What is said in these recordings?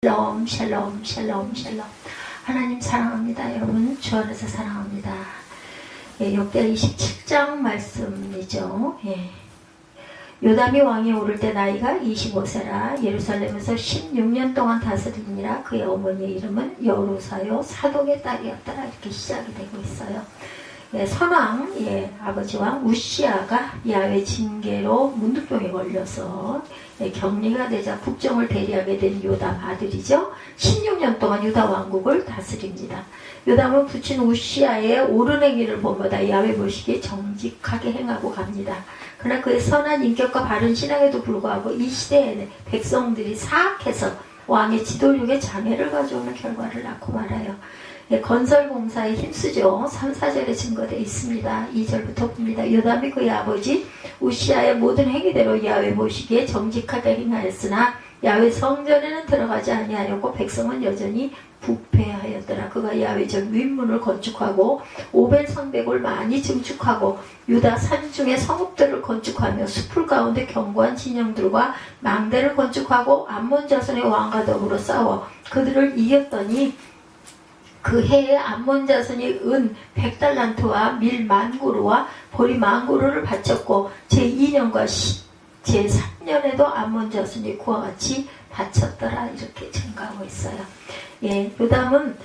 샬롬 샬롬 샬롬 샬롬. 하나님 사랑합니다. 여러분 주 안에서 사랑합니다. 역대 27장 말씀이죠. 요담이 왕이 오를 때 나이가 25세라 예루살렘에서 16년 동안 다스리니라. 그의 어머니의 이름은 여루사요 사독의 딸이었더라. 이렇게 시작이 되고 있어요. 선왕 아버지 왕 우시아가 야훼 징계로 문둥병에 걸려서 격리가 되자 국정을 대리하게 된 요담 아들이죠. 16년 동안 유다 왕국을 다스립니다. 요담은 부친 우시아의 옳은 행위를 본보다 야훼 보시기에 정직하게 행하고 갑니다. 그러나 그의 선한 인격과 바른 신앙에도 불구하고 이 시대에 백성들이 사악해서 왕의 지도력에 장애를 가져오는 결과를 낳고 말아요. 건설공사에 힘쓰죠. 3, 4절에 증거되어 있습니다. 2절부터 봅니다. 요담이 그의 아버지 우시아의 모든 행위대로 야훼 보시기에 정직하게 행하였으나 야훼 성전에는 들어가지 아니하였고 백성은 여전히 부패하였더라. 그가 야훼 전 윗문을 건축하고 오벨 성벽을 많이 증축하고 유다 산중의 성읍들을 건축하며 숲을 가운데 견고한 진영들과 망대를 건축하고 암몬 자손의 왕과 더불어 싸워 그들을 이겼더니 그 해에 암몬 자손이 은 100달란트와 밀 10,000고루와 보리 10,000고루를 바쳤고 제2년과 제3년에도 암몬 자손이 그와 같이 바쳤더라. 이렇게 증가하고 있어요. 요담은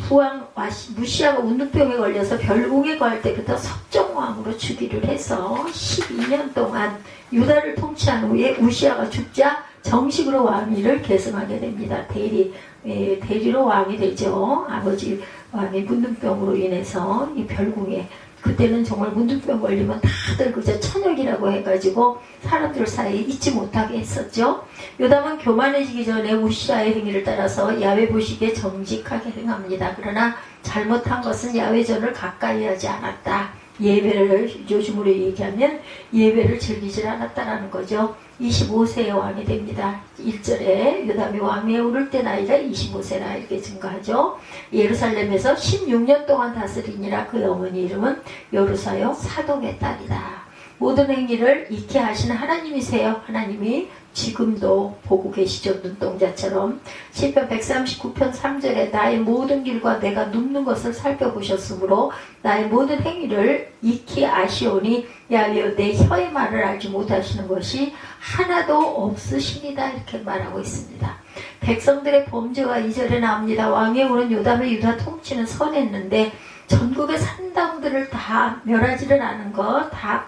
부왕 무시아가 운둔병에 걸려서 별궁에 거할 때부터 섭정왕으로 즉위를 해서 12년 동안 유다를 통치한 후에 우시아가 죽자 정식으로 왕위를 계승하게 됩니다. 대리로 왕이 되죠. 아버지 왕이 문둥병으로 인해서 이 별궁에, 그때는 정말 문둥병 걸리면 다들 그저 천역이라고 해가지고 사람들 사이에 잊지 못하게 했었죠. 요담은 교만해지기 전에 우시아의 행위를 따라서 야훼 보시기에 정직하게 행합니다. 그러나 잘못한 것은 야훼전을 가까이 하지 않았다. 예배를, 요즘으로 얘기하면 예배를 즐기질 않았다라는 거죠. 25세의 왕이 됩니다. 1절에 요담이 왕위에 오를 때 나이가 25세라 이렇게 증가하죠. 예루살렘에서 16년 동안 다스리니라. 그의 어머니 이름은 여루사요 사독의 딸이다. 모든 행위를 익히 하시는 하나님이세요. 하나님이 지금도 보고 계시죠. 눈동자처럼. 시편 139편 3절에 나의 모든 길과 내가 눕는 것을 살펴보셨으므로 나의 모든 행위를 익히 아시오니 야훼여 내 혀의 말을 알지 못하시는 것이 하나도 없으십니다. 이렇게 말하고 있습니다. 백성들의 범죄가 2절에 나옵니다. 왕에 오른 요담의 유다 통치는 선했는데 전국의 산당들을 다 멸하지를 않은 것, 다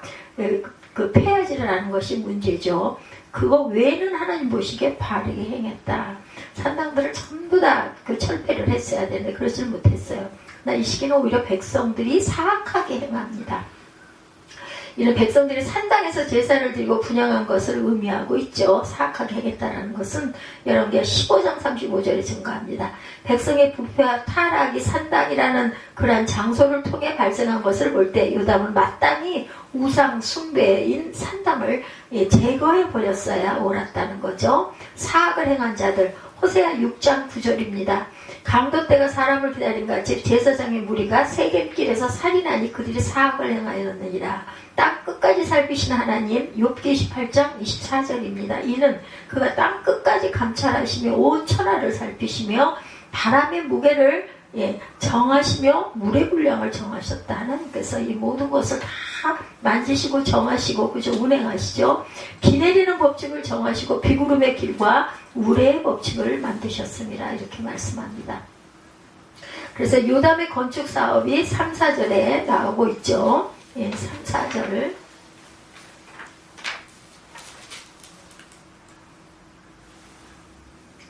폐하지를 않은 것이 문제죠. 그거 외에는 하나님 보시기에 바르게 행했다. 산당들을 전부 다 철폐를 했어야 되는데 그러질 못했어요. 이 시기는 오히려 백성들이 사악하게 행합니다. 이런 백성들이 산당에서 제사를 드리고 분향한 것을 의미하고 있죠. 사악하게 행했다는 것은 열왕기하 15장 35절에 증가합니다. 백성의 부패와 타락이 산당이라는 그러한 장소를 통해 발생한 것을 볼 때 요담은 마땅히 우상 숭배인 산당을 제거해 버렸어야 옳았다는 거죠. 사악을 행한 자들, 호세아 6장 9절입니다. 강도 때가 사람을 기다린 같이 제사장의 무리가 세겜길에서 살인하니 그들이 사악을 행하였느니라. 땅 끝까지 살피시는 하나님, 욥기 28장 24절입니다. 이는 그가 땅 끝까지 감찰하시며 온 천하를 살피시며 바람의 무게를 정하시며 물의 분량을 정하셨다. 하나님께서 이 모든 것을 다 만지시고 정하시고 그저 운행하시죠. 비 내리는 법칙을 정하시고 비구름의 길과 우레의 법칙을 만드셨습니다. 이렇게 말씀합니다. 그래서 요담의 건축 사업이 3, 4절에 나오고 있죠. 3, 4절을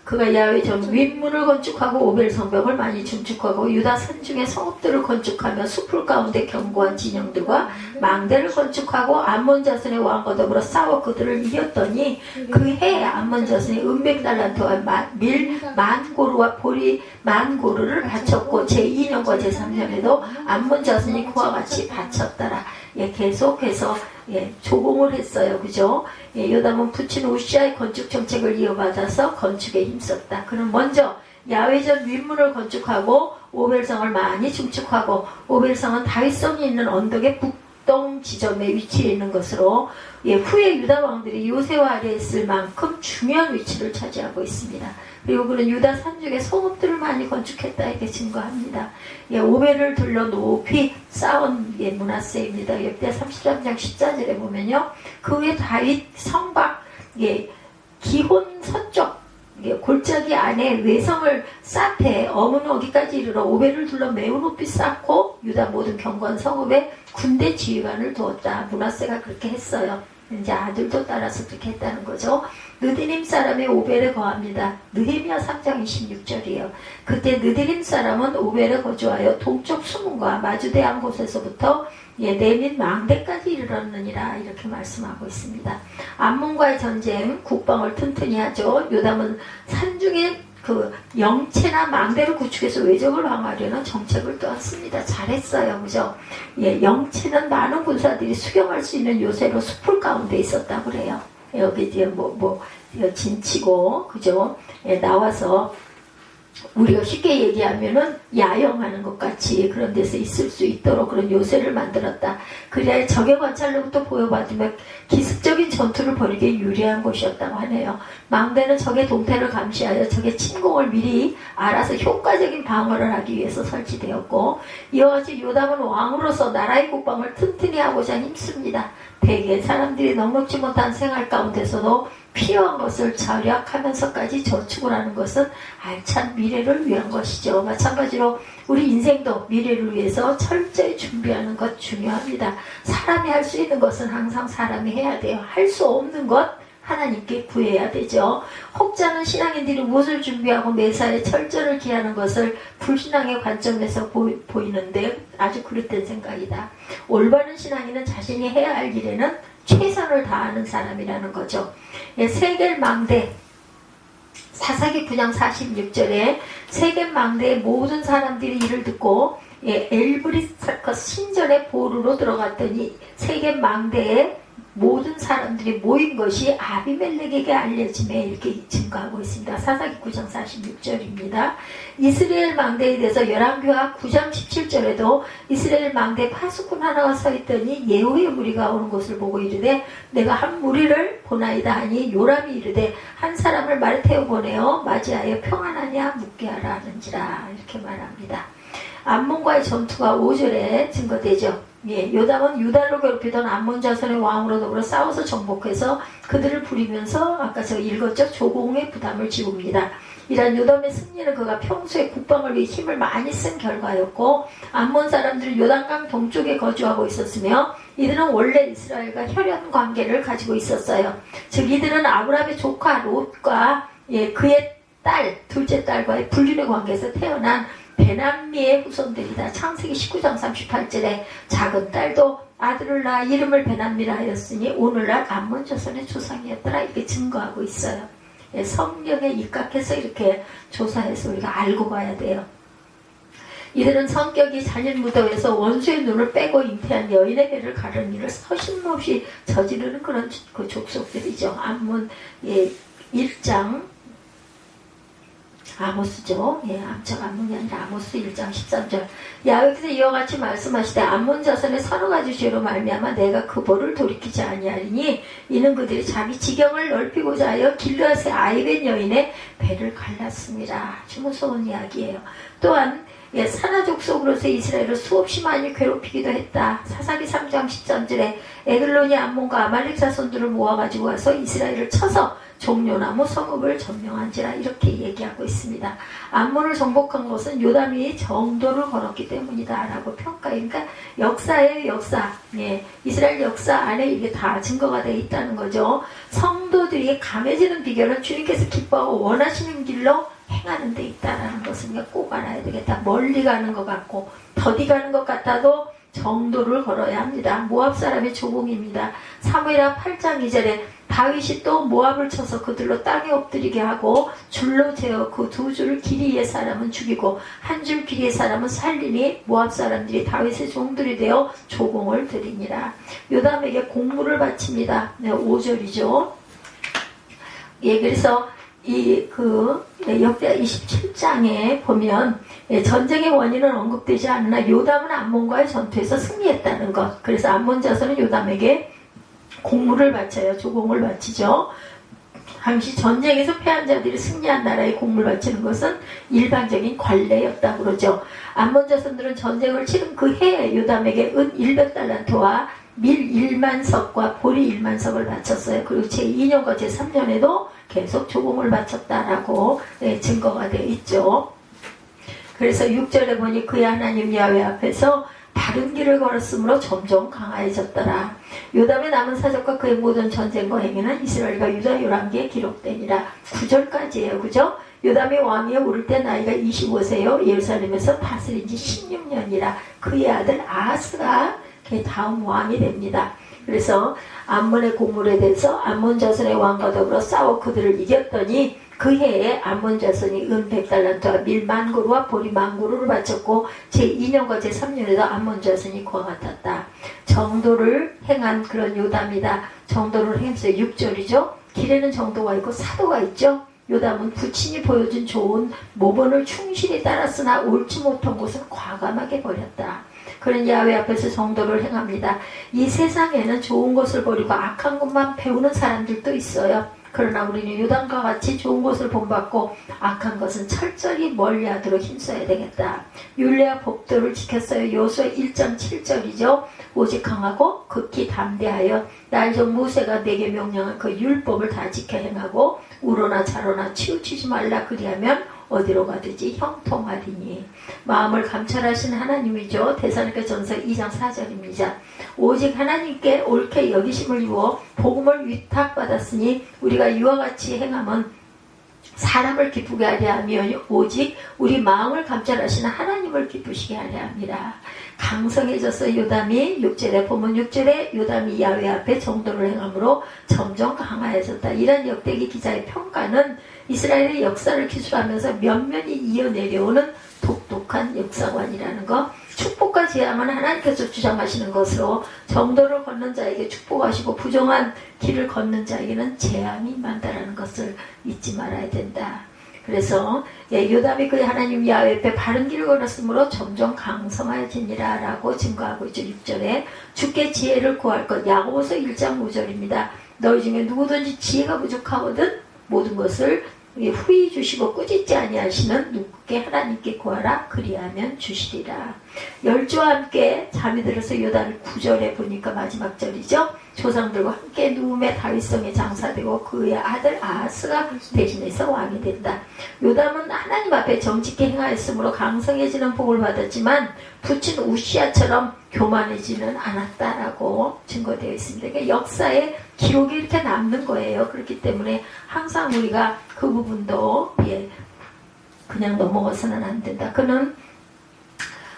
그가 야훼 전 윗문을 건축하고 오벨 성벽을 많이 증축하고 유다 산중의 성읍들을 건축하며 숲을 가운데 견고한 진영들과 망대를 건축하고 암몬 자손의 왕과 더불어 싸워 그들을 이겼더니 그 해에 암몬 자손이 은 100달란트와 밀 10,000고루와 보리 10,000고루를 바쳤고 제2년과 제3년에도 암몬 자손이 그와 같이 바쳤더라. 계속해서 조공을 했어요. 그죠? 요담은 부친 우시아의 건축 정책을 이어받아서 건축에 힘썼다. 그는 먼저 야훼전 윗문을 건축하고 오벨성을 많이 증축하고 오벨성은 다윗성이 있는 언덕의 북동 지점에 위치해 있는 것으로 후에 유다 왕들이 요새와 아래에 있을 만큼 중요한 위치를 차지하고 있습니다. 그리고 그런 유다 산중에 성읍들을 많이 건축했다 이렇게 증거합니다. 예, 오벨을 둘러 높이 쌓은 예, 므낫세입니다. 역대 33장 14절에 보면요. 그 후에 다윗 성곽 예, 기혼 서쪽 골짜기 안에 외성을 쌓되 어문 어디까지 이르러 오벨을 둘러 매우 높이 쌓고 유다 모든 견고한 성읍에 군대 지휘관을 두었다. 므낫세가 그렇게 했어요. 이제 아들도 따라서 그렇게 했다는 거죠. 느디림 사람이 오벨에 거합니다. 느헤미야 3장 26절이에요. 그때 느디림 사람은 오벨에 거주하여 동쪽 수문과 마주대한 곳에서부터 네민 망대까지 이르렀느니라 이렇게 말씀하고 있습니다. 암몬과의 전쟁 국방을 튼튼히 하죠. 요담은 산중에 그 영체나 망대를 구축해서 외적을 방어하려는 정책을 떠왔습니다. 잘했어요. 그죠? 예, 영체는 많은 군사들이 수경할 수 있는 요새로 숲을 가운데 있었다고 그래요. 여기 이제 진치고, 그죠? 예, 나와서 우리가 쉽게 얘기하면은 야영하는 것 같이 그런 데서 있을 수 있도록 그런 요새를 만들었다. 그래야 적의 관찰로부터 보여받으면 기습적인 전투를 벌이기에 유리한 곳이었다고 하네요. 망대는 적의 동태를 감시하여 적의 침공을 미리 알아서 효과적인 방어를 하기 위해서 설치되었고, 이와 같이 요담은 왕으로서 나라의 국방을 튼튼히 하고자 힘씁니다. 대개 사람들이 넉넉지 못한 생활 가운데서도 필요한 것을 절약하면서까지 저축을 하는 것은 알찬 미래를 위한 것이죠. 마찬가지로 우리 인생도 미래를 위해서 철저히 준비하는 것 중요합니다. 사람이 할 수 있는 것은 항상 사람이 해야 돼요. 할 수 없는 것 하나님께 구해야 되죠. 혹자는 신앙인들이 무엇을 준비하고 매사에 철저를 기하는 것을 불신앙의 관점에서 보이는데 아주 그릇된 생각이다. 올바른 신앙인은 자신이 해야 할 일에는 최선을 다하는 사람이라는 거죠. 예, 세겔망대 사사기 9장 46절에 세겔망대의 모든 사람들이 이를 듣고 예, 엘브리스커 신전의 보루로 들어갔더니 세겔망대에 모든 사람들이 모인 것이 아비멜렉에게 알려짐에 이렇게 증거하고 있습니다. 사사기 9장 46절입니다. 이스라엘 망대에 대해서 열왕기하 9장 17절에도 이스라엘 망대 파수꾼 하나가 서 있더니 예후의 무리가 오는 것을 보고 이르되 내가 한 무리를 보나이다 하니 요람이 이르되 한 사람을 말에 태워 보내어 맞이하여 평안하냐 묻게 하라 하는지라 이렇게 말합니다. 암몬과의 전투가 5절에 증거되죠. 예, 요담은 유다를 괴롭히던 암몬 자손의 왕으로 더불어 싸워서 정복해서 그들을 부리면서 아까 제가 읽었죠. 조공의 부담을 지웁니다. 이런 요담의 승리는 그가 평소에 국방을 위해 힘을 많이 쓴 결과였고 암몬 사람들은 요단강 동쪽에 거주하고 있었으며 이들은 원래 이스라엘과 혈연 관계를 가지고 있었어요. 즉 이들은 아브라함의 조카 롯과 예, 그의 딸, 둘째 딸과의 불륜의 관계에서 태어난 베남미의 후손들이다. 창세기 19장 38절에 작은 딸도 아들을 낳아 이름을 베남미라 하였으니 오늘날 암몬 자손의 조상이었더라 이렇게 증거하고 있어요. 예, 성경에 입각해서 이렇게 조사해서 우리가 알고 가야 돼요. 이들은 성격이 잔인무도해서 원수의 눈을 빼고 잉태한 여인의 배를 가르는 일을 서슴없이 저지르는 그런 그 족속들이죠. 암몬 예, 1장 아모스죠. 예, 암몬이 아니라 아모스 1장 13절. 야훼께서 이와 같이 말씀하시되 암몬 자손의 서너 가지 죄로 말미암아 내가 그 벌을 돌이키지 아니하리니 이는 그들이 자기 지경을 넓히고자 하여 길르앗의 아이벤 여인의 배를 갈랐습니다. 아주 무서운 이야기예요. 또한 예, 산하족 속으로서 이스라엘을 수없이 많이 괴롭히기도 했다. 사사기 3장 13절에 에글론이 암몬과 아말렉 자손들을 모아가지고 와서 이스라엘을 쳐서 종려나무 성읍을 점령한지라 이렇게 얘기하고 있습니다. 암몬을 정복한 것은 요담이 정도를 걸었기 때문이다 라고 평가해. 그러니까 역사의 역사, 예, 이스라엘 역사 안에 이게 다 증거가 되어 있다는 거죠. 성도들이 강해지는 비결은 주님께서 기뻐하고 원하시는 길로 행하는 데 있다라는 것을 우리가 꼭 알아야 되겠다. 멀리 가는 것 같고 더디 가는 것 같아도 정도를 걸어야 합니다. 모압 사람의 조공입니다. 사무엘하 8장 2절에 다윗이 또 모압을 쳐서 그들로 땅에 엎드리게 하고 줄로 재어 그 두 줄 길이의 사람은 죽이고 한 줄 길이의 사람은 살리니 모압 사람들이 다윗의 종들이 되어 조공을 드리니라. 요담에게 공물을 바칩니다. 네, 5절이죠. 예, 그래서 역대 27장에 보면 전쟁의 원인은 언급되지 않으나 요담은 암몬과의 전투에서 승리했다는 것. 그래서 암몬 자손은 요담에게 공물을 바쳐요. 조공을 바치죠. 당시 전쟁에서 패한 자들이 승리한 나라에 공물 바치는 것은 일반적인 관례였다 그러죠. 암몬 자손들은 전쟁을 치른 그 해에 요담에게 은 100달란트와 밀 1만석과 보리 1만석을 바쳤어요. 그리고 제2년과 제3년에도 계속 조공을 바쳤다라고 증거가 되어 있죠. 그래서 6절에 보니 그의 하나님 야훼 앞에서 바른 길을 걸었으므로 점점 강화해졌더라. 요담의 남은 사적과 그의 모든 전쟁과 행위는 이스라엘과 유다 열왕기에 기록되니라. 9절까지예요. 그죠? 요담이 왕위에 오를 때 나이가 25세요. 예루살렘에서 다스린 지 16년이라. 그의 아들 아하스가 그 다음 왕이 됩니다. 그래서 암몬의 공물에 대해서 암몬 자손의 왕과 더불어 싸워 그들을 이겼더니 그 해에 암몬 자손이 은 100달란트와 밀 10,000그루와 보리 10,000그루를 바쳤고 제2년과 제3년에도 암몬 자손이 그와 같았다. 정도를 행한 그런 요담이다. 정도를 행했어요. 6절이죠. 길에는 정도가 있고 사도가 있죠. 요담은 부친이 보여준 좋은 모본을 충실히 따랐으나 옳지 못한 곳은 과감하게 버렸다. 그는 야훼 앞에서 정도를 행합니다. 이 세상에는 좋은 것을 버리고 악한 것만 배우는 사람들도 있어요. 그러나 우리는 요담과 같이 좋은 것을 본받고 악한 것은 철저히 멀리하도록 힘써야 되겠다. 율례와 법도를 지켰어요. 여호수아 1장 7절이죠. 오직 강하고 극히 담대하여 날적 모세가 내게 명령한 그 율법을 다 지켜 행하고 우로나 자로나 치우치지 말라. 그리하면 어디로 가든지 형통하리니. 마음을 감찰하신 하나님이죠. 데살로니가전서 2장 4절입니다. 오직 하나님께 옳게 여기심을 입어 복음을 위탁받았으니 우리가 이와 같이 행함은 사람을 기쁘게 하려 하며 오직 우리 마음을 감찰하시는 하나님을 기쁘시게 하려 합니다. 강성해져서 요담이 6절에 보면 6절에 요담이 야훼 앞에 정도를 행함으로 점점 강화해졌다. 이런 역대기 기자의 평가는 이스라엘의 역사를 기술하면서 면면이 이어내려오는 독특한 역사관이라는 것, 축복과 재앙은 하나님께서 주장하시는 것으로 정도를 걷는 자에게 축복하시고 부정한 길을 걷는 자에게는 재앙이 임한다라는 것을 잊지 말아야 된다. 그래서 요담이 그의 하나님 야훼 앞에 바른 길을 걸었으므로 점점 강성해지니라 라고 증거하고 있죠. 6절에 주께 지혜를 구할 것. 야고보서 1장 5절입니다. 너희 중에 누구든지 지혜가 부족하거든 모든 것을 후히 주시고 꾸짖지 아니하시는 누구께 하나님께 구하라. 그리하면 주시리라. 열조와 함께 잠이 들어서 요담이 9절에 보니까 마지막 절이죠. 조상들과 함께 누움의 다윗성에 장사되고 그의 아들 아하스가 대신해서 왕이 된다. 요담은 하나님 앞에 정직히 행하였으므로 강성해지는 복을 받았지만 부친 우시아처럼 교만해지는 않았다라고 증거되어 있습니다. 그러니까 역사에 기록이 이렇게 남는 거예요. 그렇기 때문에 항상 우리가 그 부분도 그냥 넘어가서는 안 된다. 그는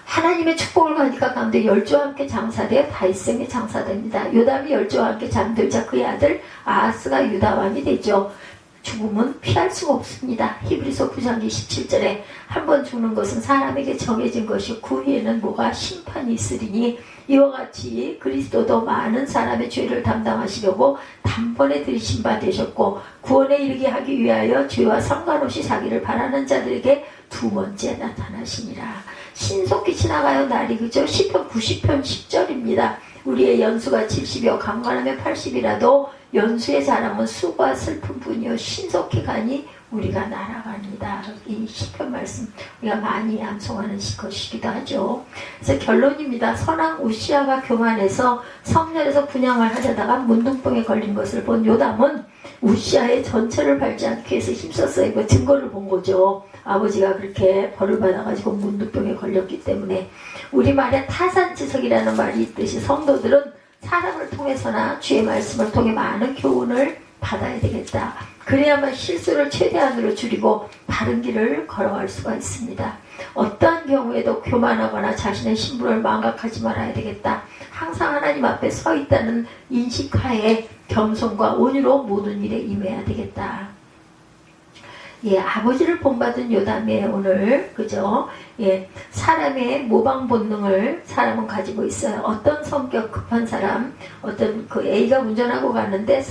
하나님의 축복을 가니까 가운데 열조와 함께 장사되어 다윗성에 장사됩니다. 요담이 열조와 함께 잠들자 그의 아들 아하스가 유다 왕이 되죠. 죽음은 피할 수가 없습니다. 히브리서 9장 27절에 한 번 죽는 것은 사람에게 정해진 것이고 그 후에는 뭐가 심판이 있으리니 이와 같이 그리스도도 많은 사람의 죄를 담당하시려고 단번에 들이신 바 되셨고 구원에 이르게 하기 위하여 죄와 상관없이 자기를 바라는 자들에게 두 번째 나타나시니라. 신속히 지나가요 날이. 그죠? 시편 90편 10절입니다. 우리의 연수가 70이요 강건하면 80이라도 연수의 사람은 수고와 슬픔뿐이요 신속히 가니 우리가 날아갑니다. 이 시편 말씀 우리가 많이 암송하는 것이기도 하죠. 그래서 결론입니다. 선왕 우시아가 교만해서 성전에서 분향을 하려다가 문둥병에 걸린 것을 본 요담은 우시아의 전체를 밟지 않기 위해서 힘썼어요. 이거 증거를 본 거죠. 아버지가 그렇게 벌을 받아가지고 문둥병에 걸렸기 때문에. 우리말에 타산지석이라는 말이 있듯이 성도들은 사람을 통해서나 주의 말씀을 통해 많은 교훈을 받아야 되겠다. 그래야만 실수를 최대한으로 줄이고 바른 길을 걸어갈 수가 있습니다. 어떠한 경우에도 교만하거나 자신의 신분을 망각하지 말아야 되겠다. 항상 하나님 앞에 서 있다는 인식하에 겸손과 온유로 모든 일에 임해야 되겠다. 아버지를 본받은 요담의 오늘, 그죠? 사람의 모방 본능을 사람은 가지고 있어요. 어떤 성격 급한 사람, 어떤 그 A가 운전하고 가는데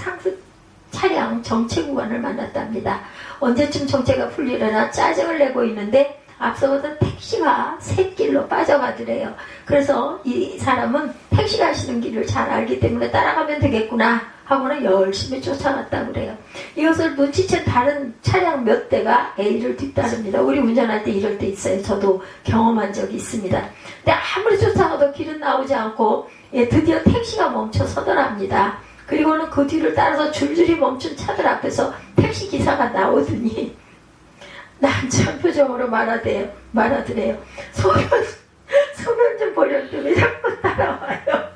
차량 정체 구간을 만났답니다. 언제쯤 정체가 풀리려나 짜증을 내고 있는데 앞서가던 택시가 샛길로 빠져가더래요. 그래서 이 사람은 택시 가시는 길을 잘 알기 때문에 따라가면 되겠구나 하고는 열심히 쫓아갔다고 그래요. 이것을 눈치챈 다른 차량 몇 대가 A를 뒤따릅니다. 우리 운전할 때 이럴 때 있어요. 저도 경험한 적이 있습니다. 근데 아무리 쫓아가도 길은 나오지 않고 드디어 택시가 멈춰 서더랍니다. 그리고는 그 뒤를 따라서 줄줄이 멈춘 차들 앞에서 택시 기사가 나오더니 난처한 표정으로 말하더래요. 소변 좀 보려는데 왜 자꾸 따라와요?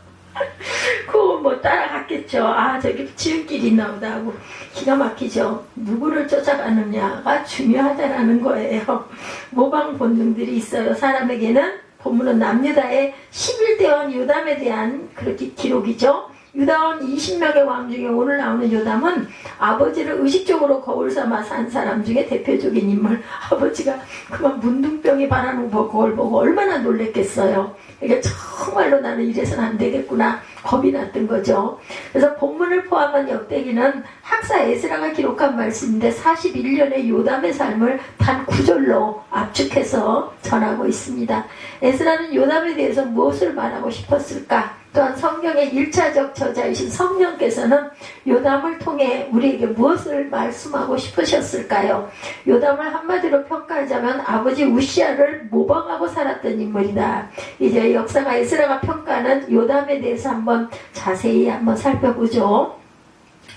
그거 뭐 따라갔겠죠. 아, 저기 지름길이 나오다 하고. 기가 막히죠. 누구를 쫓아가느냐가 중요하다라는 거예요. 모방 본능들이 있어요. 사람에게는. 본문은 남유다의 11대왕 요담에 대한 그렇게 기록이죠. 유다원 20명의 왕 중에 오늘 나오는 요담은 아버지를 의식적으로 거울 삼아 산 사람 중에 대표적인 인물. 아버지가 그만 문둥병이 바라는 그걸 보고 얼마나 놀랬겠어요. 이게 정말로 나는 이래서는 안 되겠구나 겁이 났던 거죠. 그래서 본문을 포함한 역대기는 학사 에스라가 기록한 말씀인데 41년의 요담의 삶을 단 9절로 압축해서 전하고 있습니다. 에스라는 요담에 대해서 무엇을 말하고 싶었을까? 또한 성경의 1차적 저자이신 성령께서는 요담을 통해 우리에게 무엇을 말씀하고 싶으셨을까요? 요담을 한마디로 평가하자면 아버지 우시아를 모방하고 살았던 인물이다. 이제 역사가 에스라가 평가하는 요담에 대해서 한번 자세히 한번 살펴보죠.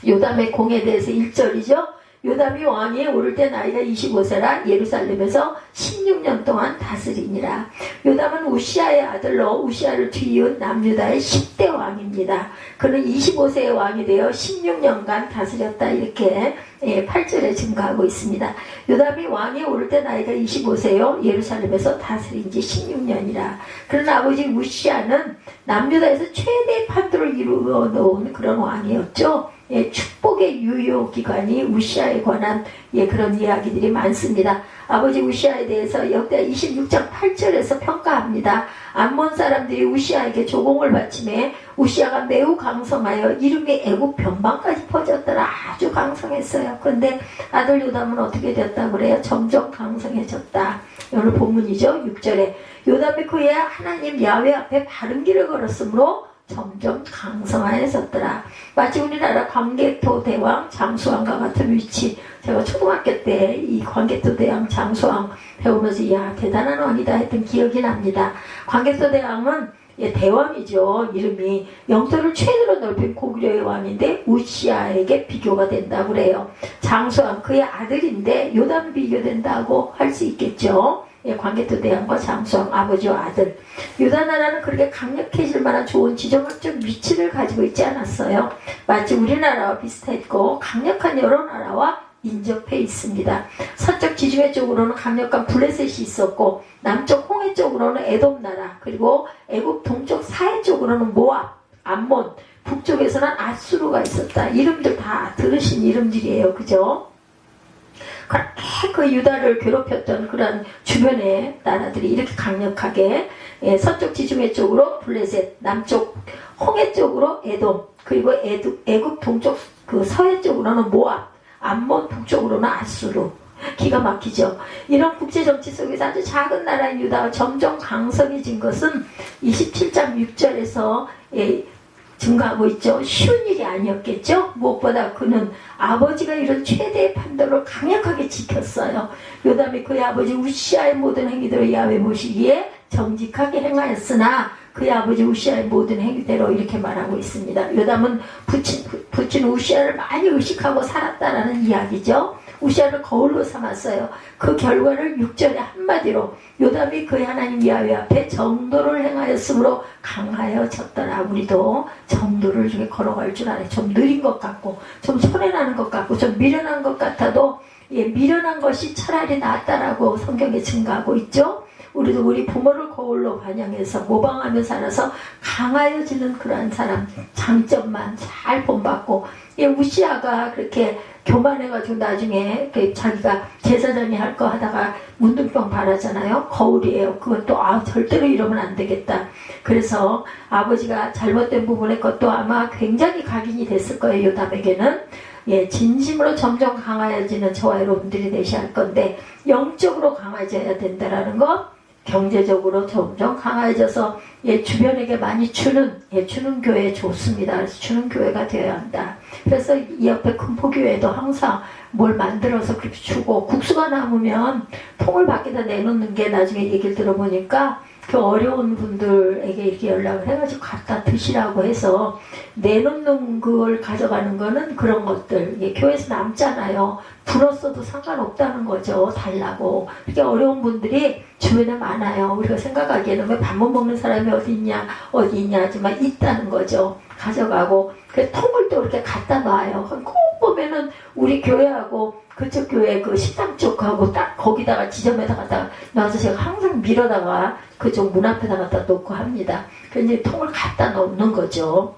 요담의 공에 대해서 1절이죠. 요담이 왕위에 오를 때 나이가 25세라 예루살렘에서 16년 동안 다스리니라. 요담은 우시아의 아들로 우시아를 뒤이은 남유다의 10대 왕입니다. 그는 25세의 왕이 되어 16년간 다스렸다. 이렇게 8절에 증가하고 있습니다. 요담이 왕위에 오를 때 나이가 25세요. 예루살렘에서 다스린 지 16년이라. 그런 아버지 우시아는 남유다에서 최대 판도를 이루어 놓은 그런 왕이었죠. 축복의 유효기간이 우시아에 관한 그런 이야기들이 많습니다. 아버지 우시아에 대해서 역대 26장 8절에서 평가합니다. 암몬 사람들이 우시아에게 조공을 바치매 우시아가 매우 강성하여 이름이 애굽 변방까지 퍼졌더라. 아주 강성했어요. 그런데 아들 요담은 어떻게 됐다고 그래요? 점점 강성해졌다. 오늘 본문이죠. 6절에 요담이 그의 하나님 야훼 앞에 바른 길을 걸었으므로 점점 강성하여졌더라. 마치 우리나라 광개토 대왕 장수왕과 같은 위치. 제가 초등학교 때 이 광개토 대왕 장수왕 배우면서 이야 대단한 왕이다 했던 기억이 납니다. 광개토 대왕은 대왕이죠. 이름이 영토를 최대로 넓힌 고구려의 왕인데 우시아에게 비교가 된다고 그래요. 장수왕 그의 아들인데 요담 비교된다고 할 수 있겠죠. 광개토 대왕과 장수왕 아버지와 아들. 유다 나라는 그렇게 강력해질 만한 좋은 지정학적 위치를 가지고 있지 않았어요. 마치 우리나라와 비슷했고 강력한 여러 나라와 인접해 있습니다. 서쪽 지중해 쪽으로는 강력한 블레셋이 있었고 남쪽 홍해 쪽으로는 에돔 나라, 그리고 애굽 동쪽 사해 쪽으로는 모압, 암몬, 북쪽에서는 아수르가 있었다. 이름들 다 들으신 이름들이에요. 그죠? 그렇게 그 유다를 괴롭혔던 그런 주변의 나라들이 이렇게 강력하게 서쪽 지중해 쪽으로 블레셋, 남쪽 홍해 쪽으로 에돔, 그리고 애굽 동쪽 그 서해 쪽으로는 모압, 암몬 북쪽으로는 아수르. 기가 막히죠. 이런 국제정치 속에서 아주 작은 나라인 유다가 점점 강성해진 것은 27장 6절에서 증가하고 있죠. 쉬운 일이 아니었겠죠. 무엇보다 그는 아버지가 이런 최대의 판도를 강력하게 지켰어요. 요담이 그의 아버지 우시아의 모든 행위들을 야훼 보시기에 정직하게 행하였으나 그의 아버지 우시아의 모든 행위대로 이렇게 말하고 있습니다. 요담은 부친 우시아를 많이 의식하고 살았다라는 이야기죠. 우시아를 거울로 삼았어요. 그 결과를 6절에 한마디로 요담이 그의 하나님 야훼 앞에 정도를 행하였으므로 강하여졌더라. 우리도 정도를 이렇게 걸어갈 줄 알아요. 좀 느린 것 같고 좀 손해나는 것 같고 좀 미련한 것 같아도 미련한 것이 차라리 낫다라고 성경에 증가하고 있죠. 우리도 우리 부모를 거울로 반영해서 모방하며 살아서 강하여지는 그러한 사람, 장점만 잘 본받고, 우시아가 그렇게 교만해가지고 나중에 자기가 제사장이 할 거 하다가 문둥병 발하잖아요. 거울이에요. 그것도 절대로 이러면 안 되겠다. 그래서 아버지가 잘못된 부분에 것도 아마 굉장히 각인이 됐을 거예요. 요담에게는. 진심으로 점점 강해지는 저와 여러분들이 되셔야 할 건데 영적으로 강해져야 된다라는 것, 경제적으로 점점 강해져서 주변에게 많이 주는 교회 좋습니다. 그래서 주는 교회가 되어야 한다. 그래서 이 옆에 금포교회도 항상 뭘 만들어서 그렇게 주고, 국수가 남으면 통을 밖에다 내놓는 게 나중에 얘기를 들어보니까 그 어려운 분들에게 이렇게 연락을 해가지고 갖다 드시라고 해서 내놓는 그걸 가져가는 거는 그런 것들, 교회에서 남잖아요. 불었어도 상관없다는 거죠. 달라고. 이렇게 어려운 분들이 주변에 많아요. 우리가 생각하기에는 왜 밥 못 먹는 사람이 어디 있냐 하지만 있다는 거죠. 가져가고, 그 통을 또 이렇게 갖다 놔요. 꼭 보면은 우리 교회하고 그쪽 교회 그 식당 쪽하고 딱 거기다가 지점에다 갖다가 놔서 제가 항상 밀어다가 그쪽 문 앞에다 갖다 놓고 합니다. 그래서 이제 통을 갖다 놓는 거죠.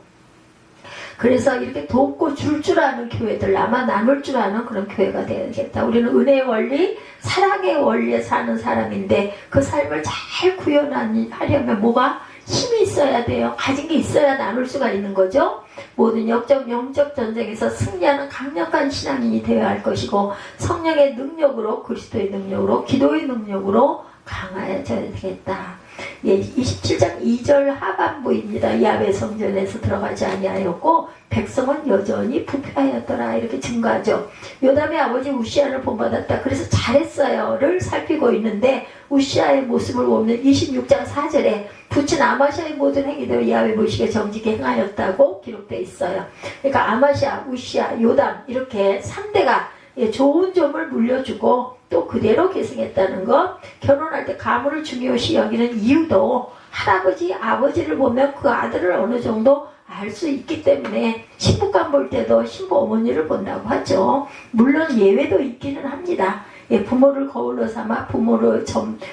그래서 이렇게 돕고 줄 줄 아는 교회들, 나만 나눌 줄 아는 그런 교회가 되야겠다. 우리는 은혜의 원리, 사랑의 원리에 사는 사람인데 그 삶을 잘 구현하려면 뭐가? 힘이 있어야 돼요. 가진 게 있어야 나눌 수가 있는 거죠. 모든 영적 전쟁에서 승리하는 강력한 신앙인이 되어야 할 것이고, 성령의 능력으로, 그리스도의 능력으로, 기도의 능력으로 강화해져야 되겠다. 27장 2절 하반부입니다. 야훼 성전에서 들어가지 아니하였고 백성은 여전히 부패하였더라. 이렇게 증거하죠. 요담의 아버지 우시아를 본받았다. 그래서 잘했어요를 살피고 있는데, 우시아의 모습을 보면 26장 4절에 붙인 아마시아의 모든 행위대로 야훼 보시기에 정직히 행하였다고 기록되어 있어요. 그러니까 아마시아, 우시아, 요담 이렇게 3대가 좋은 점을 물려주고 또 그대로 계승했다는 것. 결혼할 때 가문을 중요시 여기는 이유도 할아버지, 아버지를 보면 그 아들을 어느 정도 알 수 있기 때문에 신부감 볼 때도 신부 어머니를 본다고 하죠. 물론 예외도 있기는 합니다. 부모를 거울로 삼아 부모를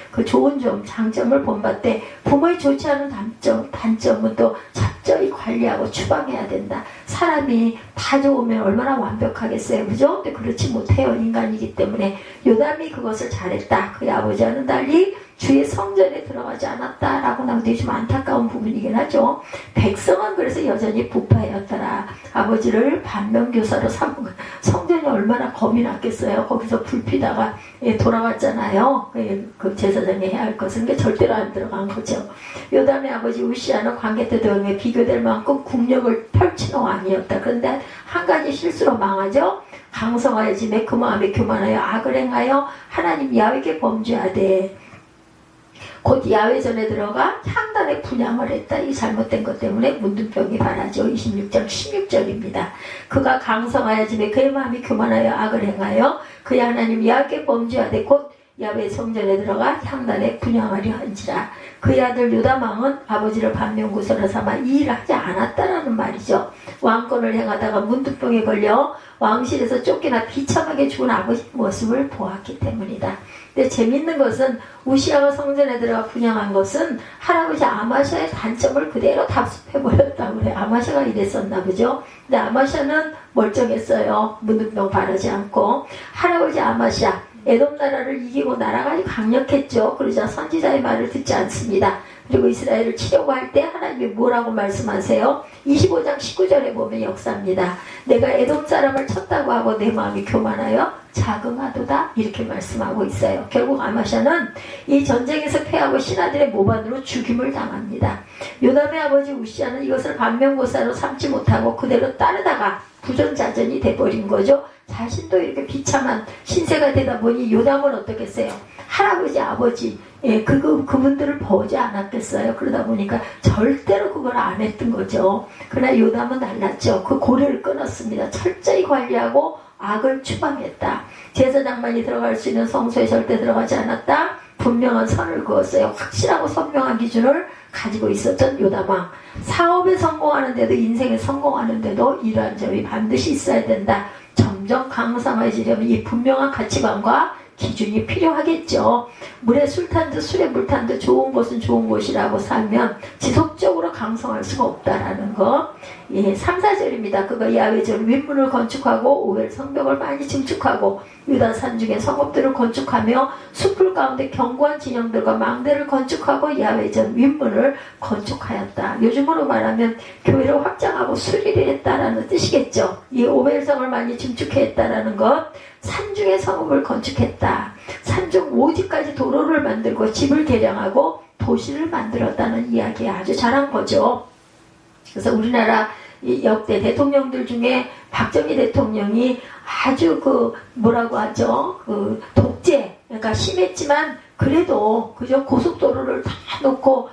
그 좋은 점, 장점을 본받되 부모의 좋지 않은 단점은 또 철저히 관리하고 추방해야 된다. 사람이 다 좋으면 얼마나 완벽하겠어요, 그죠? 근데 그렇지 못해요, 인간이기 때문에. 요담이 그것을 잘했다. 그의 아버지와는 달리 주의 성전에 들어가지 않았다라고 나오는데 좀 안타까운 부분이긴 하죠. 백성은 그래서 여전히 부패하였더라. 아버지를 반면교사로 삼은 성전이 얼마나 겁이 났겠어요. 거기서 불 피다가 돌아왔잖아요. 그 제사장이 해야 할 것은 게 절대로 안 들어간 거죠. 요담의 아버지 우시아는 관계 때도에 비교될 만큼 국력을 펼치는 왕이었다. 그런데 한 가지 실수로 망하죠. 강성하여짐에 그 마음에 교만하여 악을 행하여 하나님 야훼에게 범죄하되 곧 야훼전에 들어가 향단에 분향을 했다. 이 잘못된 것 때문에 문둥병이 발하죠. 26장 16절입니다. 그가 강성하여짐에 그의 마음이 교만하여 악을 행하여 그의 하나님 야훼에게 범죄하되 곧 야훼 성전에 들어가 향단에 분향하려 한지라. 그의 아들 요담왕은 아버지를 반면교사로 삼아 이 일을 하지 않았다라는 말이죠. 왕권을 행하다가 문둥병에 걸려 왕실에서 쫓겨나 비참하게 죽은 아버지 모습을 보았기 때문이다. 근데 재밌는 것은 우시아가 성전에 들어가 분향한 것은 할아버지 아마시아의 단점을 그대로 답습해버렸다고 그래. 아마시아가 이랬었나 보죠. 근데 아마시아는 멀쩡했어요. 문둥병 바르지 않고. 할아버지 아마시아 에돔 나라를 이기고 나라가 아주 강력했죠. 그러자 선지자의 말을 듣지 않습니다. 그리고 이스라엘을 치려고 할 때 하나님이 뭐라고 말씀하세요? 25장 19절에 보면 역사입니다. 내가 에돔 사람을 쳤다고 하고 내 마음이 교만하여 자긍하도다. 이렇게 말씀하고 있어요. 결국 아마시아는 이 전쟁에서 패하고 신하들의 모반으로 죽임을 당합니다. 요담의 아버지 우시아는 이것을 반면교사로 삼지 못하고 그대로 따르다가 부전자전이 돼버린 거죠. 자신도 이렇게 비참한 신세가 되다 보니 요담은 어떻겠어요? 할아버지, 아버지, 그분들을 보지 않았겠어요. 그러다 보니까 절대로 그걸 안 했던 거죠. 그러나 요담은 달랐죠. 그 고려를 끊었습니다. 철저히 관리하고 악을 추방했다. 제사장만이 들어갈 수 있는 성소에 절대 들어가지 않았다. 분명한 선을 그었어요. 확실하고 선명한 기준을 가지고 있었던 요담왕. 사업에 성공하는데도 인생에 성공하는데도 이러한 점이 반드시 있어야 된다. 점점 강성해지려면 이 분명한 가치관과 기준이 필요하겠죠. 물에 술 탄 듯 술에 물 탄 듯 좋은 곳은 좋은 곳이라고 살면 영적으로 강성할 수가 없다라는 거. 예, 3, 4절입니다. 그가 야훼전 윗문을 건축하고 오벨 성벽을 많이 증축하고 유다 산중에 성읍들을 건축하며 숲풀 가운데 견고한 진영들과 망대를 건축하고 야훼전 윗문을 건축하였다. 요즘으로 말하면 교회를 확장하고 수리를 했다라는 뜻이겠죠. 이 오벨성을 많이 증축했다라는 것. 산중에 성읍을 건축했다. 산중 오지까지 도로를 만들고 집을 개량하고 도시를 만들었다는 이야기에 아주 잘한 거죠. 그래서 우리나라 역대 대통령들 중에 박정희 대통령이 아주 뭐라고 하죠? 독재, 그러니까 심했지만 그래도 그저 고속도로를 다 놓고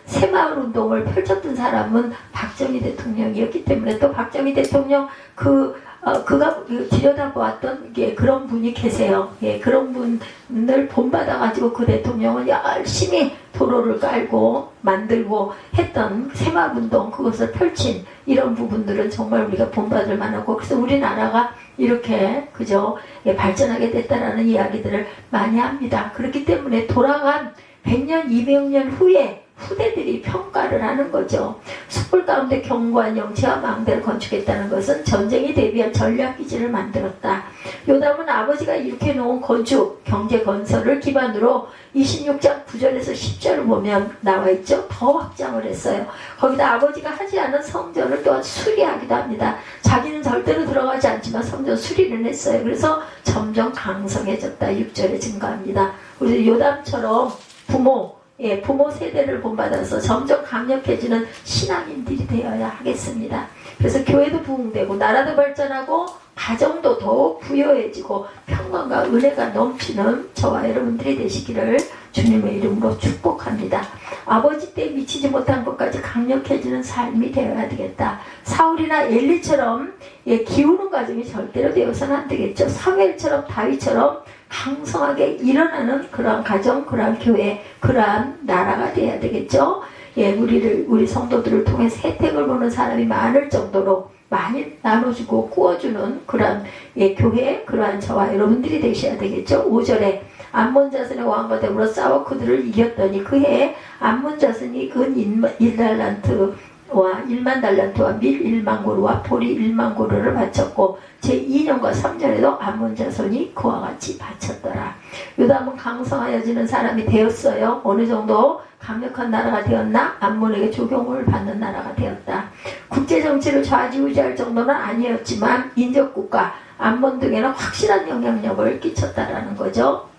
새마을 운동을 펼쳤던 사람은 박정희 대통령이었기 때문에 또 박정희 대통령 그가 들여다보았던 그런 분이 계세요. 그런 분을 본받아가지고 그 대통령은 열심히 도로를 깔고 만들고 했던 새마을운동 그것을 펼친 이런 부분들은 정말 우리가 본받을 만하고 그래서 우리나라가 이렇게 그저 발전하게 됐다라는 이야기들을 많이 합니다. 그렇기 때문에 돌아간 100년, 200년 후에 후대들이 평가를 하는 거죠. 숯불 가운데 견고한 영체와 망대를 건축했다는 것은 전쟁에 대비한 전략기지를 만들었다. 요담은 아버지가 이렇게 놓은 건축, 경제 건설을 기반으로 26장 9절에서 10절을 보면 나와있죠. 더 확장을 했어요. 거기다 아버지가 하지 않은 성전을 또한 수리하기도 합니다. 자기는 절대로 들어가지 않지만 성전 수리를 했어요. 그래서 점점 강성해졌다. 6절에 증가합니다. 우리 요담처럼 부모 세대를 본받아서 점점 강력해지는 신앙인들이 되어야 하겠습니다. 그래서 교회도 부흥되고 나라도 발전하고 가정도 더욱 부여해지고 평강과 은혜가 넘치는 저와 여러분들이 되시기를 주님의 이름으로 축복합니다. 아버지 때 미치지 못한 것까지 강력해지는 삶이 되어야 되겠다. 사울이나 엘리처럼 기우는 과정이 절대로 되어서는 안 되겠죠. 사무엘처럼 다윗처럼 강성하게 일어나는 그러한 가정, 그러한 교회, 그러한 나라가 돼야 되겠죠. 우리 성도들을 통해서 혜택을 보는 사람이 많을 정도로 많이 나눠주고 구워주는 그러한 교회, 그러한 저와 여러분들이 되셔야 되겠죠. 5절에 암몬 자손의 왕과 더불어 싸워 그들을 이겼더니 그해 암몬 자손이 은 1달란트와 1만 달란트와 밀 1만 고루와 보리 1만 고루를 바쳤고 제2년과 3년에도 암몬 자손이 그와 같이 바쳤더라. 요담은 강성하여지는 사람이 되었어요. 어느 정도 강력한 나라가 되었나? 암몬에게 조경을 받는 나라가 되었다. 국제정치를 좌지우지할 정도는 아니었지만 인접국가 암몬 등에는 확실한 영향력을 끼쳤다라는 거죠.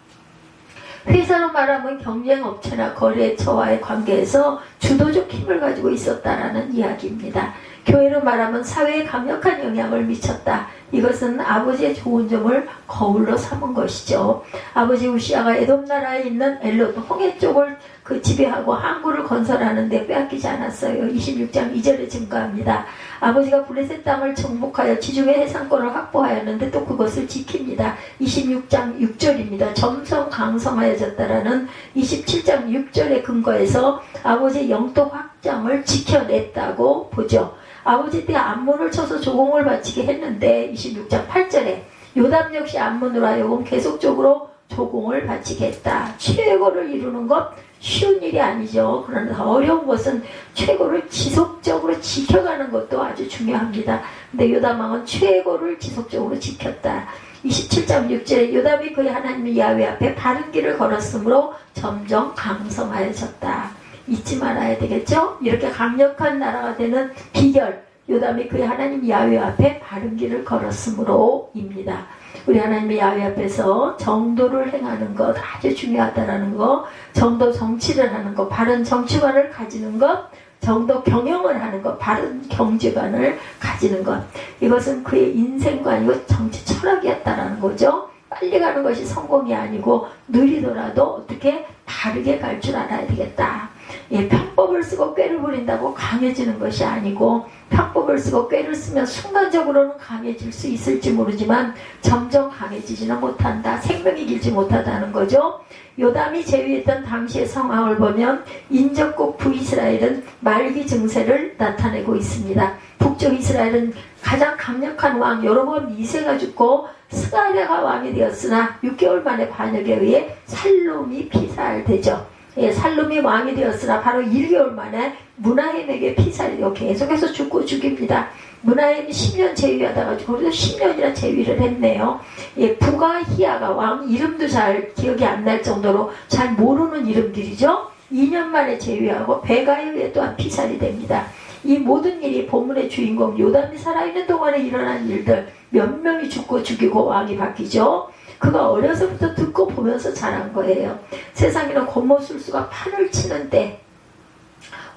회사로 말하면 경쟁업체나 거래처와의 관계에서 주도적 힘을 가지고 있었다라는 이야기입니다. 교회로 말하면 사회에 강력한 영향을 미쳤다. 이것은 아버지의 좋은 점을 거울로 삼은 것이죠. 아버지 우시아가 에돔 나라에 있는 엘롯 홍해 쪽을 지배하고 항구를 건설하는 데 빼앗기지 않았어요. 26장 2절에 증가합니다. 아버지가 블레셋 땅을 정복하여 지중해 해상권을 확보하였는데 또 그것을 지킵니다. 26장 6절입니다. 점성 강성하여졌다라는 27장 6절의 근거에서 아버지의 영토 확장을 지켜냈다고 보죠. 아버지 때 암몬을 쳐서 조공을 바치게 했는데 26장 8절에 요담 역시 암몬으로 하여금 계속적으로 조공을 바치게 했다. 최고를 이루는 것 쉬운 일이 아니죠. 그러나 더 어려운 것은 최고를 지속적으로 지켜가는 것도 아주 중요합니다. 근데 요담 왕은 최고를 지속적으로 지켰다. 27장 6절에 요담이 그의 하나님 야훼 앞에 바른 길을 걸었으므로 점점 강성하여졌다. 잊지 말아야 되겠죠? 이렇게 강력한 나라가 되는 비결, 요담이 그의 하나님 야훼 앞에 바른 길을 걸었으므로입니다. 우리 하나님의 야훼 앞에서 정도를 행하는 것 아주 중요하다라는 것, 정도 정치를 하는 것, 바른 정치관을 가지는 것, 정도 경영을 하는 것, 바른 경제관을 가지는 것, 이것은 그의 인생관이고 정치 철학이었다라는 거죠. 빨리 가는 것이 성공이 아니고 느리더라도 어떻게 바르게 갈 줄 알아야 되겠다. 편법을 쓰고 꾀를 부린다고 강해지는 것이 아니고, 편법을 쓰고 꾀를 쓰면 순간적으로는 강해질 수 있을지 모르지만 점점 강해지지는 못한다. 생명이 길지 못하다는 거죠. 요담이 제위했던 당시의 상황을 보면 인접국 북이스라엘은 말기 증세를 나타내고 있습니다. 북쪽 이스라엘은 가장 강력한 왕 여로보암 2세가 죽고 스가랴가 왕이 되었으나 6개월 만에 반역에 의해 살롬이 피살되죠. 예, 살룸이 왕이 되었으나 바로 1개월 만에 므나헴에게 피살이 계속해서 죽고 죽입니다. 므나헴이 10년 재위하다가 그래도 10년이나 재위를 했네요. 예, 부가히야가 왕 이름도 잘 기억이 안 날 정도로 잘 모르는 이름들이죠. 2년 만에 재위하고 베가에 의해 또한 피살이 됩니다. 이 모든 일이 본문의 주인공 요담이 살아있는 동안에 일어난 일들, 몇 명이 죽고 죽이고 왕이 바뀌죠. 그가 어려서부터 듣고 보면서 자란 거예요. 세상에는 곤모술수가 판을 치는 때,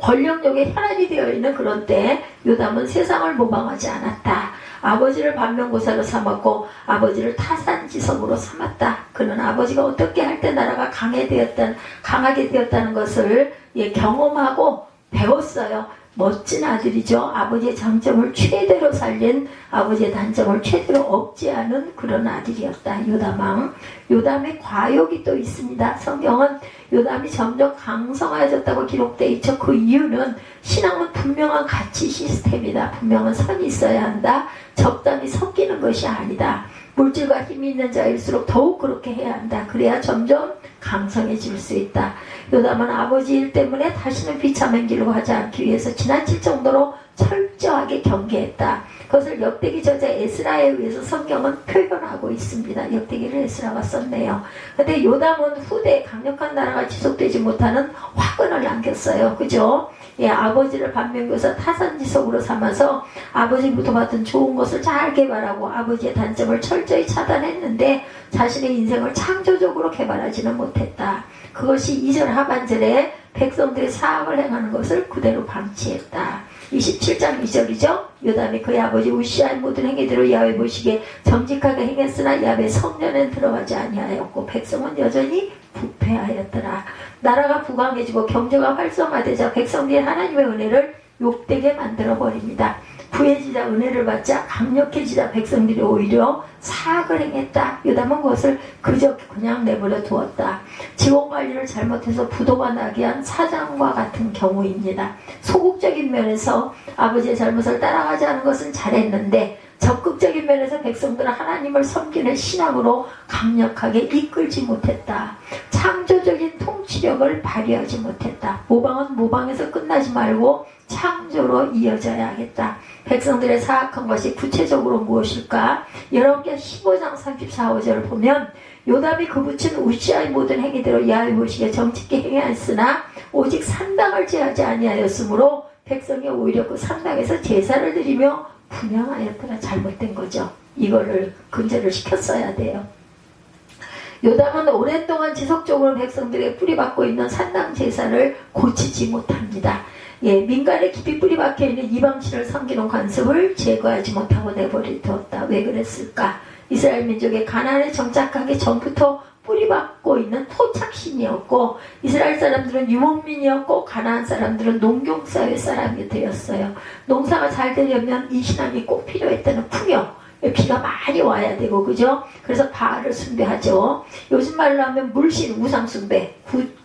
권력력의 혈안이 되어 있는 그런 때 요담은 세상을 모방하지 않았다. 아버지를 반면교사로 삼았고 아버지를 타산지석으로 삼았다. 그는 아버지가 어떻게 할 때 나라가 강하게 되었다는 것을 경험하고 배웠어요. 멋진 아들이죠. 아버지의 장점을 최대로 살린, 아버지의 단점을 최대로 억제하는 그런 아들이었다. 요담왕. 요담의 과욕이 또 있습니다. 성경은 요담이 점점 강성해졌다고 기록되어 있죠. 그 이유는 신앙은 분명한 가치 시스템이다. 분명한 선이 있어야 한다. 적당히 섞이는 것이 아니다. 물질과 힘이 있는 자일수록 더욱 그렇게 해야 한다. 그래야 점점 강성해질 수 있다. 요담은 아버지 일 때문에 다시는 비참한 길로 가지 않기 위해서 지나칠 정도로 철저하게 경계했다. 그것을 역대기 저자 에스라에 의해서 성경은 표현하고 있습니다. 역대기를 에스라가 썼네요. 근데 요담은 후대에 강력한 나라가 지속되지 못하는 화근을 남겼어요. 그죠? 예, 아버지를 반면교사 타산지석으로 삼아서 아버지부터 받은 좋은 것을 잘 개발하고 아버지의 단점을 철저히 차단했는데 자신의 인생을 창조적으로 개발하지는 못했다. 그것이 2절 하반절에 백성들이 사악을 행하는 것을 그대로 방치했다. 27장 2절이죠. 요담이 그의 아버지 우시아의 모든 행위대로 야훼 보시기에 정직하게 행했으나 야훼 성전에 들어가지 아니하였고 백성은 여전히 부패하였더라. 나라가 부강해지고 경제가 활성화되자 백성들이 하나님의 은혜를 욕되게 만들어버립니다. 부해지자 은혜를 받자 강력해지자 백성들이 오히려 사악을 행했다. 요담은 그것을 그저 그냥 내버려 두었다. 직원관리를 잘못해서 부도가 나게 한 사장과 같은 경우입니다. 소극적인 면에서 아버지의 잘못을 따라가지 않은 것은 잘했는데 적극적인 면에서 백성들은 하나님을 섬기는 신앙으로 강력하게 이끌지 못했다. 창조적인 통치력을 발휘하지 못했다. 모방은 모방에서 끝나지 말고 창조로 이어져야 하겠다. 백성들의 사악한 것이 구체적으로 무엇일까? 여러분께 15장 34~35절을 보면 요담이 그 붙인 우시아의 모든 행위대로 야훼 보시기에 정직히 행하였으나 오직 산당을 제하지 아니하였으므로 백성이 오히려 그 산당에서 제사를 드리며 분향하였더라. 잘못된 거죠. 이거를 근절을 시켰어야 돼요. 요담은 오랫동안 지속적으로 백성들에게 뿌리박고 있는 산당 제사를 고치지 못합니다. 예, 민간에 깊이 뿌리박혀 있는 이방신을 섬기는 관습을 제거하지 못하고 내버려 두었다. 왜 그랬을까? 이스라엘 민족의 가나안에 정착하기 전부터 뿌리박고 있는 토착신이었고 이스라엘 사람들은 유목민이었고 가나안 사람들은 농경사회 사람이 되었어요. 농사가 잘 되려면 이 신앙이 꼭 필요했다는 풍요. 비가 많이 와야 되고 그죠? 그래서 바알을 숭배하죠. 요즘 말로 하면 물신 우상 숭배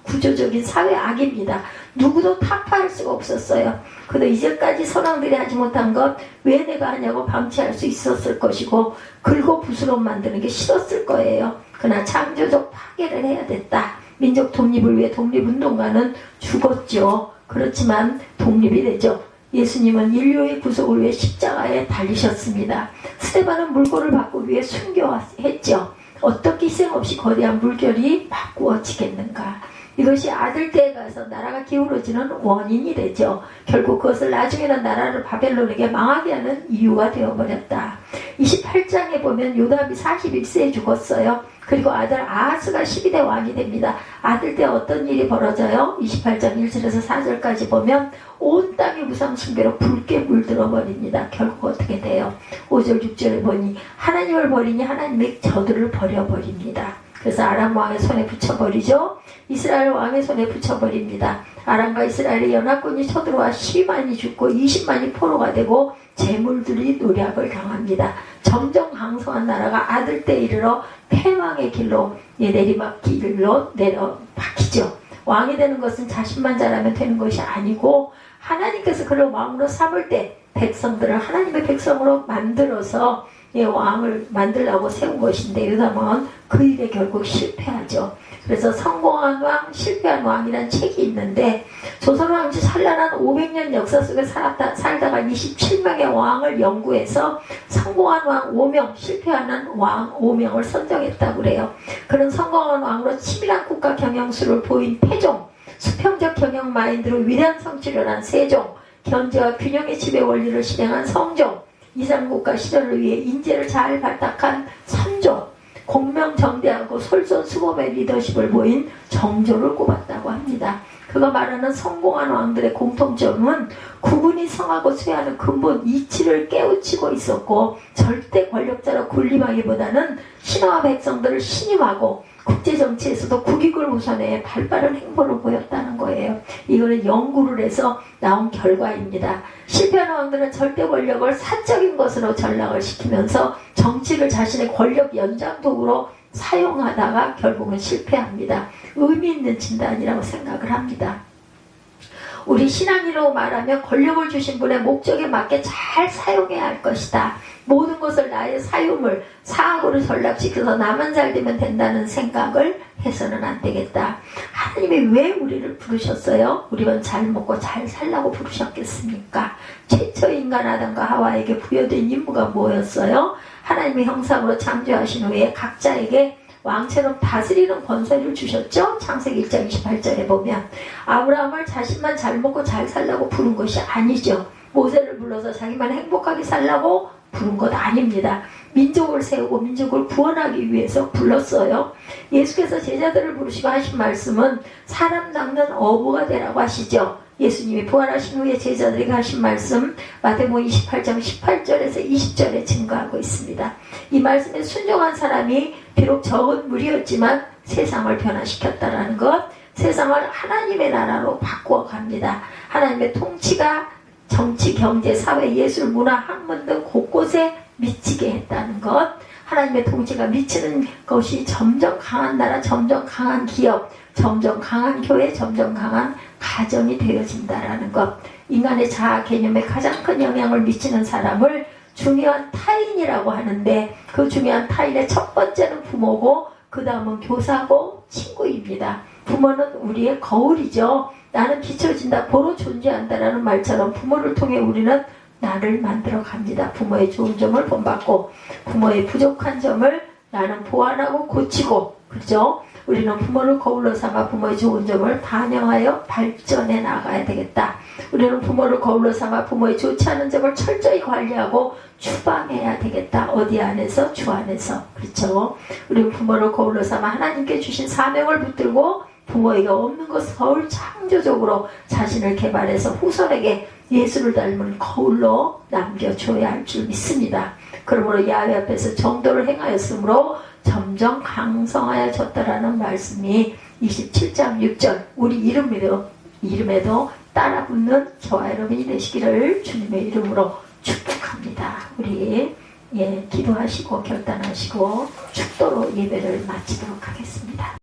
구조적인 사회 악입니다. 누구도 타파할 수가 없었어요. 그래도 이제까지 선왕들이 하지 못한 것 왜 내가 하냐고 방치할 수 있었을 것이고 긁고 부스럼 만드는 게 싫었을 거예요. 그러나 창조적 파괴를 해야 됐다. 민족 독립을 위해 독립운동가는 죽었죠. 그렇지만 독립이 되죠. 예수님은 인류의 구속을 위해 십자가에 달리셨습니다. 스데반은 물고를 바꾸기 위해 순교했죠. 어떻게 희생 없이 거대한 물결이 바꾸어지겠는가. 이것이 아들 때에 가서 나라가 기울어지는 원인이 되죠. 결국 그것을 나중에는 나라를 바벨론에게 망하게 하는 이유가 되어버렸다. 28장에 보면 요담이 41세에 죽었어요. 그리고 아들 아하스가 12대 왕이 됩니다. 아들 때 어떤 일이 벌어져요? 28장 1절에서 4절까지 보면 온 땅이 우상 숭배로 붉게 물들어 버립니다. 결국 어떻게 돼요? 5절 6절에 보니 하나님을 버리니 하나님의 저들을 버려버립니다. 그래서 아람 왕의 손에 붙여버리죠. 이스라엘 왕의 손에 붙여버립니다. 아람과 이스라엘의 연합군이 쳐들어와 12만이 죽고 20만이 포로가 되고 재물들이 노략을 당합니다. 점점 강성한 나라가 아들 때 이르러 패망의 길로 내리막길로 내려박히죠. 왕이 되는 것은 자신만 잘하면 되는 것이 아니고 하나님께서 그를 왕으로 삼을 때 백성들을 하나님의 백성으로 만들어서 왕을 만들려고 세운 것인데 요담은 그 일에 결국 실패하죠. 그래서 성공한 왕, 실패한 왕이라는 책이 있는데 조선왕조 찬란한 500년 역사 속에 살다가 27명의 왕을 연구해서 성공한 왕 5명, 실패하는 왕 5명을 선정했다고 그래요. 그런 성공한 왕으로 치밀한 국가 경영수를 보인 태종, 수평적 경영 마인드로 위대한 성취를 한 세종, 견제와 균형의 지배 원리를 실행한 성종, 이산국가 시절을 위해 인재를 잘 발탁한 선종, 공명정대하고 솔선수범의 리더십을 보인 정조를 꼽았다고 합니다. 그가 말하는 성공한 왕들의 공통점은 구분이 성하고 쇠하는 근본 이치를 깨우치고 있었고 절대 권력자로 군림하기보다는 신하와 백성들을 신임하고 국제정치에서도 국익을 우선해 발빠른 행보를 보였다는 거예요. 이거는 연구를 해서 나온 결과입니다. 실패한 왕들은 절대 권력을 사적인 것으로 전락을 시키면서 정치를 자신의 권력 연장도구로 사용하다가 결국은 실패합니다. 의미 있는 진단이라고 생각을 합니다. 우리 신앙인으로 말하면 권력을 주신 분의 목적에 맞게 잘 사용해야 할 것이다. 모든 것을 나의 사유물, 사악으로 전락시켜서 나만 잘 되면 된다는 생각을 해서는 안 되겠다. 하나님이 왜 우리를 부르셨어요? 우리만 잘 먹고 잘 살라고 부르셨겠습니까? 최초의 인간 아담과 하와에게 부여된 임무가 뭐였어요? 하나님의 형상으로 창조하신 후에 각자에게 왕처럼 다스리는 권세를 주셨죠? 창세기 1장 28절에 보면 아브라함을 자신만 잘 먹고 잘 살라고 부른 것이 아니죠. 모세를 불러서 자기만 행복하게 살라고 부른 것 아닙니다. 민족을 세우고 민족을 구원하기 위해서 불렀어요. 예수께서 제자들을 부르시고 하신 말씀은 사람 닦는 어부가 되라고 하시죠. 예수님이 부활하신 후에 제자들에게 하신 말씀 마태복음 28장 18절에서 20절에 증거하고 있습니다. 이 말씀에 순종한 사람이 비록 적은 무리였지만 세상을 변화시켰다는 것, 세상을 하나님의 나라로 바꾸어 갑니다. 하나님의 통치가 정치, 경제, 사회, 예술, 문화, 학문 등 곳곳에 미치게 했다는 것, 하나님의 통치가 미치는 것이 점점 강한 나라, 점점 강한 기업, 점점 강한 교회, 점점 강한 가정이 되어진다라는 것. 인간의 자아 개념에 가장 큰 영향을 미치는 사람을 중요한 타인이라고 하는데 그 중요한 타인의 첫 번째는 부모고 그 다음은 교사고 친구입니다. 부모는 우리의 거울이죠. 나는 비춰진다, 보러 존재한다라는 말처럼 부모를 통해 우리는 나를 만들어 갑니다. 부모의 좋은 점을 본받고 부모의 부족한 점을 나는 보완하고 고치고, 그렇죠? 우리는 부모를 거울로 삼아 부모의 좋은 점을 반영하여 발전해 나가야 되겠다. 우리는 부모를 거울로 삼아 부모의 좋지 않은 점을 철저히 관리하고 추방해야 되겠다. 어디 안에서? 주 안에서. 그렇죠? 우리는 부모를 거울로 삼아 하나님께 주신 사명을 붙들고 부모에게 없는 것을 거울 창조적으로 자신을 개발해서 후손에게 예수를 닮은 거울로 남겨줘야 할 줄 믿습니다. 그러므로 야훼 앞에서 정도를 행하였으므로 점점 강성하여졌다라는 말씀이 27장 6절 우리 이름에도 따라붙는 저와 여러분이 되시기를 주님의 이름으로 축복합니다. 우리 기도하시고 결단하시고 축도로 예배를 마치도록 하겠습니다.